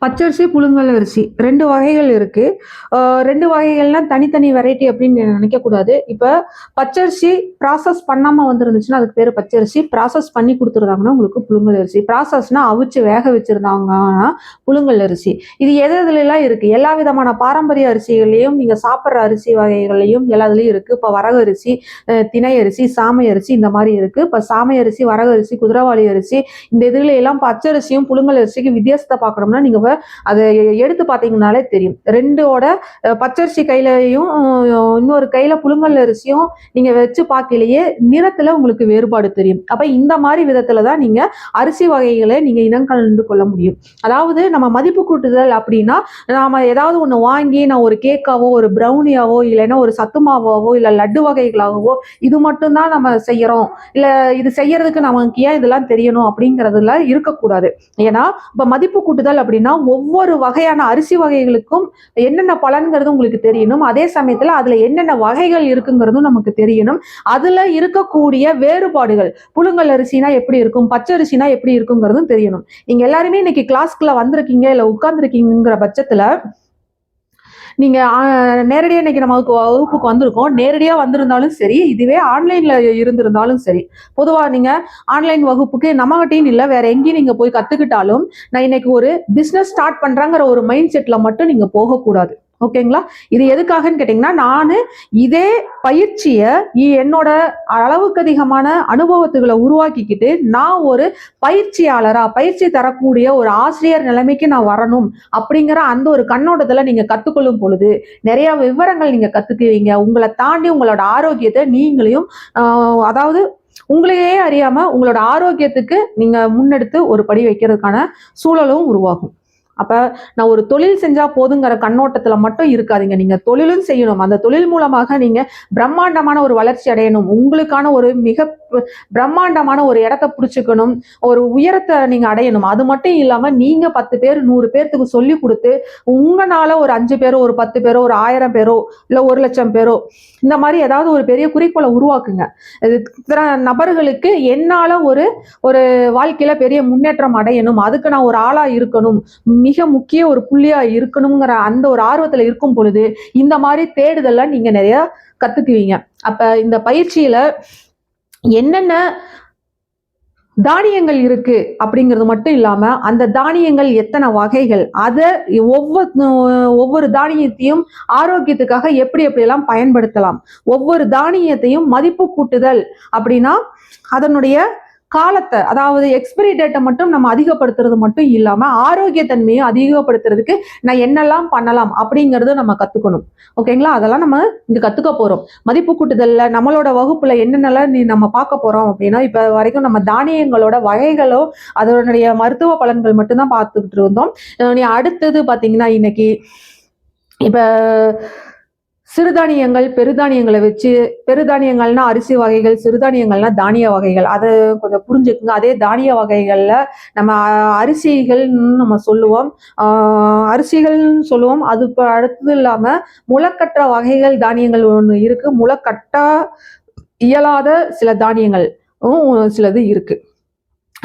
பச்சரிசி, புழுங்கல் அரிசி 2 வகைகள் இருக்கு. 2 வகைகள்லாம் தனித்தனி வெரைட்டி அப்படின்னு நினைக்கக்கூடாது. இப்ப பச்சரிசி ப்ராசஸ் பண்ணாம வந்துருந்துச்சுன்னா, அதுக்கு பேரு பச்சரிசி. ப்ராசஸ் பண்ணி குடுத்துருந்தாங்கன்னா, உங்களுக்கு புழுங்கல் அரிசி. ப்ராசஸ்னா அவிச்சு வேக வச்சிருந்தாங்கன்னா, புழுங்கல் அரிசி. இது எது எதுலலாம் இருக்கு? எல்லா விதமான பாரம்பரிய அரிசிகள்லயும், நீங்க சாப்பிடுற அரிசி வகைகள்லயும் எல்லாத்துலயும் இருக்கு. இப்ப வரகு அரிசி, திணை அரிசி, சாமை அரிசி இந்த மாரி இருக்கு. இப்ப சாமை அரிசி, வரகு அரிசி, குதிரைவாலி அரிசி இந்த இதுல எல்லாம் பச்சரிசியும், புழுங்கல் அரிசிக்கும் வித்தியாசத்த பார்க்கணும்னா, நீங்க அதை எடுத்து பார்த்தீங்கன்னாலே தெரியும். 2ஓட பச்சரிசி கையிலையும் இன்னொரு கையில புழுங்கல் அரிசியும் நீங்க வச்சு பார்க்கலையே நிறத்துல உங்களுக்கு வேறுபாடு தெரியும். அப்ப இந்த மாதிரி விதத்துல தான் நீங்க அரிசி வகைகளை நீங்க இனம் கலந்து கொள்ள முடியும். அதாவது நம்ம மதிப்பு கூட்டுதல் அப்படின்னா, நாம ஏதாவது ஒண்ணு வாங்கி நான் ஒரு கேக்காவோ ஒரு ப்ரௌனியாவோ இல்லைன்னா ஒரு சத்துமாவாவோ இல்ல லட்டு வகைகளாகவோ இது மட்டும்தான் நம்ம செய்யறோம், இல்ல இது செய்யறதுக்கு நமக்கு ஏன் இதெல்லாம் தெரியணும் அப்படிங்கறதுல இருக்கக்கூடாது. ஏன்னா இப்ப மதிப்பு கூட்டுதல் அப்படின்னா ஒவ்வொரு வகையான அரிசி வகைகளுக்கும் என்னென்ன பலன்கிறது உங்களுக்கு தெரியணும். அதே சமயத்துல அதுல என்னென்ன வகைகள் இருக்குங்கிறதும் நமக்கு தெரியணும். அதுல இருக்கக்கூடிய வேறுபாடுகள், புழுங்கல் அரிசினா எப்படி இருக்கும், பச்சரிசினா எப்படி இருக்குங்கிறதும் தெரியணும். நீங்க எல்லாருமே இன்னைக்கு கிளாஸ்க்குள்ள வந்திருக்கீங்க இல்ல உட்கார்ந்துருக்கீங்கிற பட்சத்துல நீங்க நேரடியா இன்னைக்கு நம்ம வகுப்புக்கு வந்திருக்கோம். நேரடியா வந்திருந்தாலும் சரி, இதுவே ஆன்லைன்ல இருந்திருந்தாலும் சரி, பொதுவா நீங்க ஆன்லைன் வகுப்புக்கு நம்மகிட்டயும் இல்ல வேற எங்கேயும் நீங்க போய் கத்துக்கிட்டாலும், நான் இன்னைக்கு ஒரு பிசினஸ் ஸ்டார்ட் பண்றேங்கிற ஒரு மைண்ட் செட்ல மட்டும் நீங்க போகக்கூடாது. ஓகேங்களா? இது எதுக்காகன்னு கேட்டீங்கன்னா, நானு இதே பயிற்சியை என்னோட அளவுக்கு அதிகமான அனுபவத்துகளை உருவாக்கிக்கிட்டு நான் ஒரு பயிற்சியாளரா பயிற்சி தரக்கூடிய ஒரு ஆசிரியர் நிலைமைக்கு நான் வரணும் அப்படிங்கிற அந்த ஒரு கண்ணோட்டத்துல நீங்க கத்துக்கொள்ளும் பொழுது நிறைய விவரங்கள் நீங்க கத்துக்குவீங்க. உங்களை தாண்டி உங்களோட ஆரோக்கியத்தை நீங்களையும் அதாவது உங்களையே அறியாம உங்களோட ஆரோக்கியத்துக்கு நீங்க முன்னெடுத்து ஒரு படி வைக்கிறதுக்கான சூழலும் உருவாகும். அப்ப நான் ஒரு தொழில் செஞ்சா போதுங்கிற கண்ணோட்டத்துல மட்டும் இருக்காதீங்க. நீங்க தொழிலும் செய்யணும். அந்த தொழில் மூலமாக நீங்க பிரம்மாண்டமான ஒரு வளர்ச்சி அடையணும். உங்களுக்கான ஒரு மிக பிரம்மாண்டமான ஒரு இடத்த பிடிச்சுக்கணும். ஒரு உயரத்தை நீங்க அடையணும். அது மட்டும் இல்லாம நீங்க 10 பேர் 100 பேர்த்துக்கு சொல்லி கொடுத்து உங்களால ஒரு 5 பேரோ ஒரு 10 பேரோ ஒரு 1000 பேரோ இல்ல 1,00,000 பேரோ இந்த மாதிரி ஏதாவது ஒரு பெரிய குறிக்கோளை உருவாக்குங்க. நபர்களுக்கு என்னால ஒரு ஒரு வாழ்க்கையில பெரிய முன்னேற்றம் அடையணும், அதுக்கு நான் ஒரு ஆளா இருக்கணும், மிக முக்கிய ஒரு புள்ளியா இருக்கணுங்கிற அந்த ஒரு ஆர்வத்துல இருக்கும் பொழுது இந்த மாதிரி தேடுதல்ல நீங்க நிறைய கத்துக்குவீங்க. அப்ப இந்த பயிற்சியில என்னென்ன தானியங்கள் இருக்கு அப்படிங்கிறது மட்டும் இல்லாம அந்த தானியங்கள் எத்தனை வகைகள், அதை ஒவ்வொரு தானியத்தையும் ஆரோக்கியத்துக்காக எப்படி எப்படியெல்லாம் பயன்படுத்தலாம், ஒவ்வொரு தானியத்தையும் மதிப்பு கூட்டுதல் அப்படின்னா அதனுடைய காலத்தை அதாவது எக்ஸ்பிரி டேட்டை மட்டும் நம்ம அதிகப்படுத்துறது மட்டும் இல்லாம ஆரோக்கியத்தன்மையை அதிகப்படுத்துறதுக்கு நான் என்னெல்லாம் பண்ணலாம் அப்படிங்கறத நம்ம கத்துக்கணும். ஓகேங்களா? அதெல்லாம் நம்ம இங்க கத்துக்க போறோம். மதிப்பு கூட்டுதல்ல நம்மளோட வகுப்புல என்னென்னலாம் நம்ம பார்க்க போறோம் அப்படின்னா, இப்ப வரைக்கும் நம்ம தானியங்களோட வகைகளோ அதனுடைய மருத்துவ பலன்கள் மட்டும்தான் பார்த்துக்கிட்டு இருந்தோம். நீ அடுத்தது பாத்தீங்கன்னா இன்னைக்கு இப்ப சிறுதானியங்கள் பெருதானியங்களை வச்சு, பெருதானியங்கள்னா அரிசி வகைகள், சிறுதானியங்கள்னா தானிய வகைகள், அதை கொஞ்சம் புரிஞ்சுக்குங்க. அதே தானிய வகைகள்ல நம்ம அரிசிகள்னு நம்ம சொல்லுவோம், அரிசிகள்னு சொல்லுவோம். அது இப்போ அடுத்தது இல்லாம முளைக்கற்ற வகைகள் தானியங்கள் ஒண்ணு இருக்கு, முளைக்கட்ட இயலாத சில தானியங்கள் சிலது இருக்கு.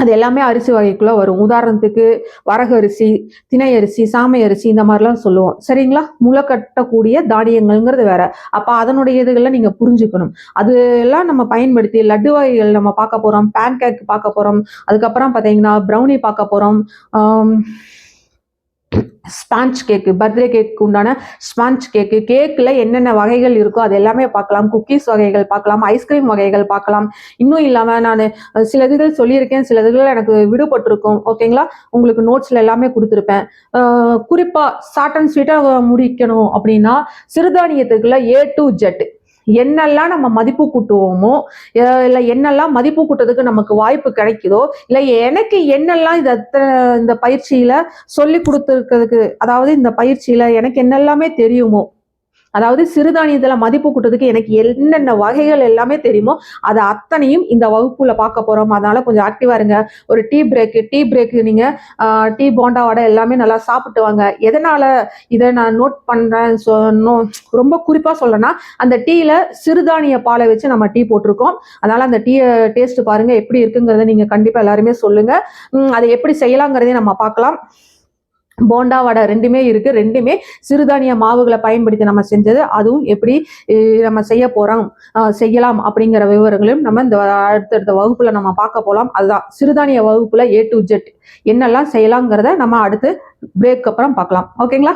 அது எல்லாமே அரிசி வகைக்குள்ள வரும். உதாரணத்துக்கு வரகு அரிசி, திணை அரிசி, சாமை அரிசி இந்த மாதிரிலாம் சொல்லுவோம். சரிங்களா? முளை கட்டக்கூடிய தானியங்கள்ங்கிறது வேற. அப்ப அதனுடைய இதுகளை நீங்க புரிஞ்சுக்கணும். அது எல்லாம் நம்ம பயன்படுத்தி லட்டு வகைகள் நம்ம பார்க்க போறோம், பேன் கேக் பார்க்க போறோம், அதுக்கப்புறம் பார்த்தீங்கன்னா ப்ரௌனி பார்க்க போறோம், ஸ்பாஞ்ச் கேக்கு, பர்த்டே கேக்கு உண்டான ஸ்பாஞ்ச் கேக்கு, கேக்கில் என்னென்ன வகைகள் இருக்கோ அது எல்லாமே பார்க்கலாம். குக்கீஸ் வகைகள் பார்க்கலாம், ஐஸ்கிரீம் வகைகள் பார்க்கலாம். இன்னும் இல்லாமல் நான் சில இதுகள் சொல்லியிருக்கேன், சில இதுகள் எனக்கு விடுபட்டிருக்கும். ஓகேங்களா? உங்களுக்கு நோட்ஸ்ல எல்லாமே கொடுத்துருப்பேன். குறிப்பாக ஷார்ட் அண்ட் ஸ்வீட்டாக முடிக்கணும் அப்படின்னா சிறுதானியத்துக்குள்ள A to Z என்னெல்லாம் நம்ம மதிப்பு கூட்டுவோமோ இல்லை என்னெல்லாம் மதிப்பு கூட்டுறதுக்கு நமக்கு வாய்ப்பு கிடைக்குதோ இல்லை எனக்கு என்னெல்லாம் இந்த பயிற்சியில சொல்லி கொடுத்துருக்கிறதுக்கு அதாவது இந்த பயிற்சியில எனக்கு என்னெல்லாமே தெரியுமோ, அதாவது சிறுதானியத்துல மதிப்பு கூட்டத்துக்கு எனக்கு என்னென்ன வகைகள் எல்லாமே தெரியுமோ அதை அத்தனையும் இந்த வகுப்புல பார்க்க போறோம். அதனால கொஞ்சம் ஆக்டிவா இருங்க. ஒரு டீ பிரேக்கு நீங்க டீ போண்டா வடை எல்லாமே நல்லா சாப்பிட்டு வாங்க. எதனால இதை நான் நோட் பண்றேன் ரொம்ப குறிப்பா சொல்லணும்னா, அந்த டீல சிறுதானிய பாலை வச்சு நம்ம டீ போட்டிருக்கோம். அதனால அந்த டீயை டேஸ்ட் பாருங்க எப்படி இருக்குங்கிறத நீங்க கண்டிப்பா எல்லாருமே சொல்லுங்க. அதை எப்படி செய்யலாங்கிறதையும் நம்ம பார்க்கலாம். போண்டா வடை ரெண்டுமே இருக்கு. ரெண்டுமே சிறுதானிய மாவுகளை பயன்படுத்தி நம்ம செஞ்சது. அதுவும் எப்படி நம்ம செய்யலாம் அப்படிங்கிற விவரங்களையும் நம்ம இந்த அடுத்தடுத்த வகுப்புல நம்ம பார்க்க போலாம். அதுதான் சிறுதானிய வகுப்புல A to Z என்னெல்லாம் செய்யலாங்கிறத நம்ம அடுத்து பிரேக் அப்புறம் பார்க்கலாம். ஓகேங்களா?